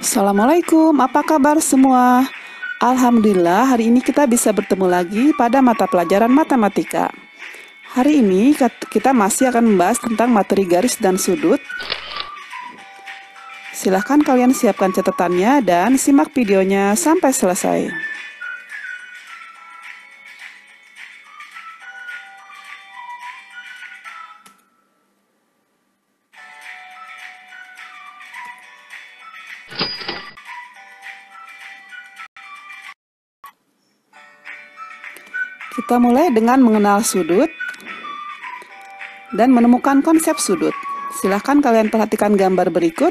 Assalamualaikum, apa kabar semua? Alhamdulillah, hari ini kita bisa bertemu lagi pada mata pelajaran matematika. Hari ini kita masih akan membahas tentang materi garis dan sudut. Silahkan kalian siapkan catatannya dan simak videonya sampai selesai. Kita mulai dengan mengenal sudut dan menemukan konsep sudut. Silahkan kalian perhatikan gambar berikut.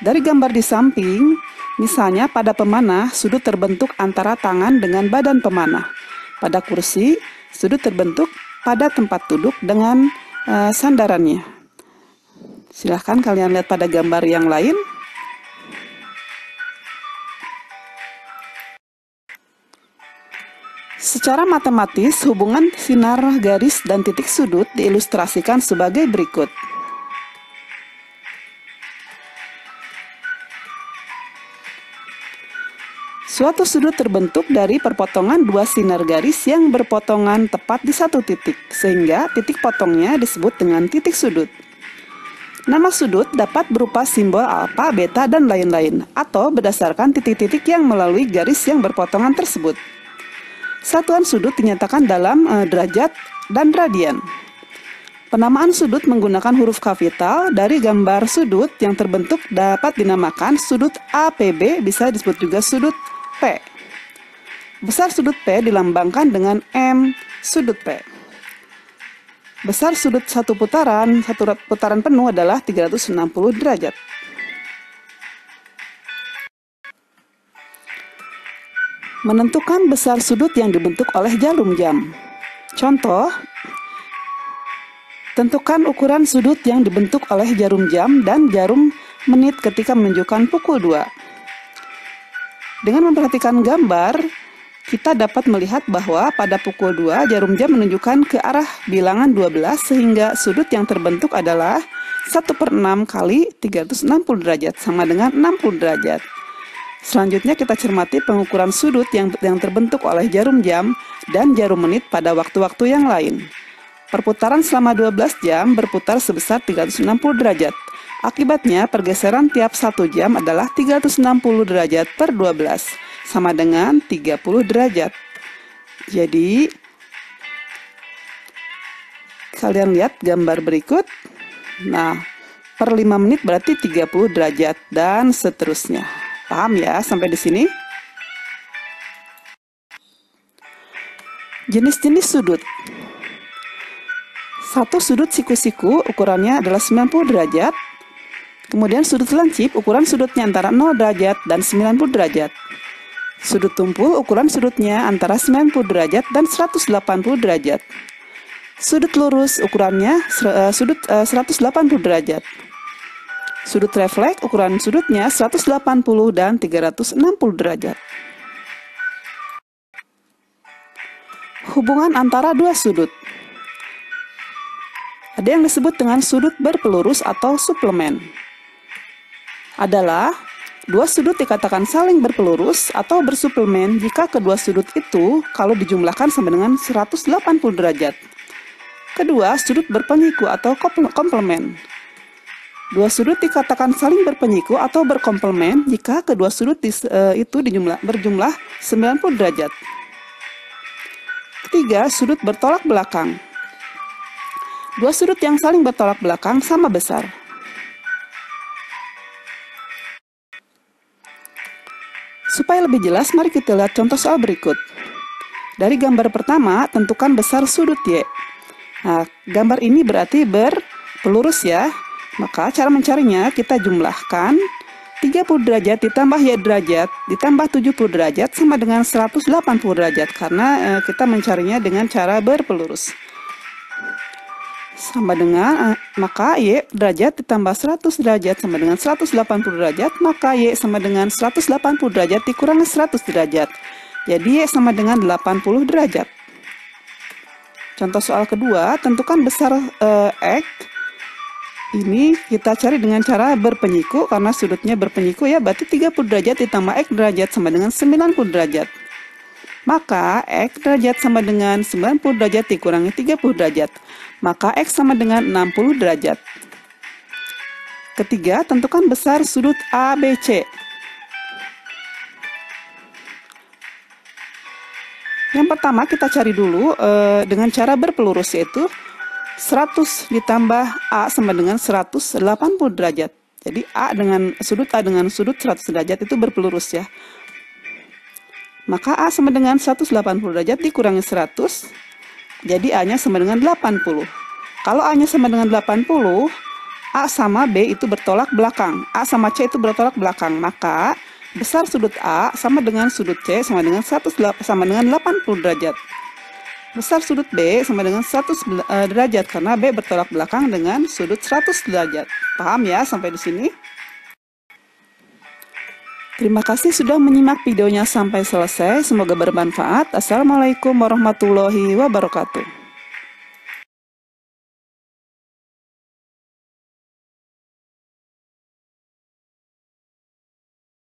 Dari gambar di samping, misalnya pada pemanah, sudut terbentuk antara tangan dengan badan pemanah. Pada kursi, sudut terbentuk pada tempat duduk dengan sandarannya. Silahkan kalian lihat pada gambar yang lain. Secara matematis, hubungan sinar garis dan titik sudut diilustrasikan sebagai berikut. Suatu sudut terbentuk dari perpotongan dua sinar garis yang berpotongan tepat di satu titik, sehingga titik potongnya disebut dengan titik sudut. Nama sudut dapat berupa simbol alfa, beta, dan lain-lain, atau berdasarkan titik-titik yang melalui garis yang berpotongan tersebut. Satuan sudut dinyatakan dalam derajat dan radian. Penamaan sudut menggunakan huruf kapital. Dari gambar sudut yang terbentuk dapat dinamakan sudut APB, bisa disebut juga sudut P. Besar sudut P dilambangkan dengan M sudut P. Besar sudut satu putaran penuh adalah 360 derajat. Menentukan besar sudut yang dibentuk oleh jarum jam. Contoh, tentukan ukuran sudut yang dibentuk oleh jarum jam dan jarum menit ketika menunjukkan pukul 2. Dengan memperhatikan gambar, kita dapat melihat bahwa pada pukul 2 jarum jam menunjukkan ke arah bilangan 12 sehingga sudut yang terbentuk adalah 1/6 kali 360 derajat sama dengan 60 derajat. Selanjutnya kita cermati pengukuran sudut yang terbentuk oleh jarum jam dan jarum menit pada waktu-waktu yang lain. Perputaran selama 12 jam berputar sebesar 360 derajat. Akibatnya pergeseran tiap 1 jam adalah 360 derajat per 12, sama dengan 30 derajat. Jadi, kalian lihat gambar berikut. Nah, per 5 menit berarti 30 derajat dan seterusnya. Paham ya sampai di sini? Jenis-jenis sudut. Satu sudut siku-siku ukurannya adalah 90 derajat. Kemudian sudut lancip ukuran sudutnya antara 0 derajat dan 90 derajat. Sudut tumpul ukuran sudutnya antara 90 derajat dan 180 derajat. Sudut lurus ukurannya 180 derajat. Sudut refleks ukuran sudutnya 180 dan 360 derajat. Hubungan antara dua sudut. Ada yang disebut dengan sudut berpelurus atau suplemen. Adalah dua sudut dikatakan saling berpelurus atau bersuplemen jika kedua sudut itu kalau dijumlahkan sama dengan 180 derajat. Kedua, sudut berpenyiku atau komplemen. Dua sudut dikatakan saling berpenyiku atau berkomplemen jika kedua sudut itu berjumlah 90 derajat. Ketiga, sudut bertolak belakang. Dua sudut yang saling bertolak belakang sama besar. Supaya lebih jelas, mari kita lihat contoh soal berikut. Dari gambar pertama, tentukan besar sudut Y. Nah, gambar ini berarti berpelurus ya. Maka cara mencarinya kita jumlahkan 30 derajat ditambah Y derajat ditambah 70 derajat sama dengan 180 derajat karena kita mencarinya dengan cara berpelurus. Sama dengan maka Y derajat ditambah 100 derajat sama dengan 180 derajat, maka Y sama dengan 180 derajat dikurangi 100 derajat. Jadi Y sama dengan 80 derajat. Contoh soal kedua, tentukan besar X Ini kita cari dengan cara berpenyiku, karena sudutnya berpenyiku ya, berarti 30 derajat ditambah X derajat sama dengan 90 derajat. Maka X derajat sama dengan 90 derajat dikurangi 30 derajat. Maka X sama dengan 60 derajat. Ketiga, tentukan besar sudut ABC. Yang pertama kita cari dulu dengan cara berpelurus, yaitu 100 ditambah A sama dengan 180 derajat. Jadi A dengan sudut 100 derajat itu berpelurus ya. Maka A sama dengan 180 derajat dikurangi 100, jadi A-nya sama dengan 80. Kalau A-nya sama dengan 80, A sama B itu bertolak belakang. A sama C itu bertolak belakang. Maka besar sudut A sama dengan sudut C sama dengan 80 derajat. Besar sudut B sama dengan 100 derajat karena B bertolak belakang dengan sudut 100 derajat. Paham ya sampai di sini? Terima kasih sudah menyimak videonya sampai selesai. Semoga bermanfaat. Assalamualaikum warahmatullahi wabarakatuh.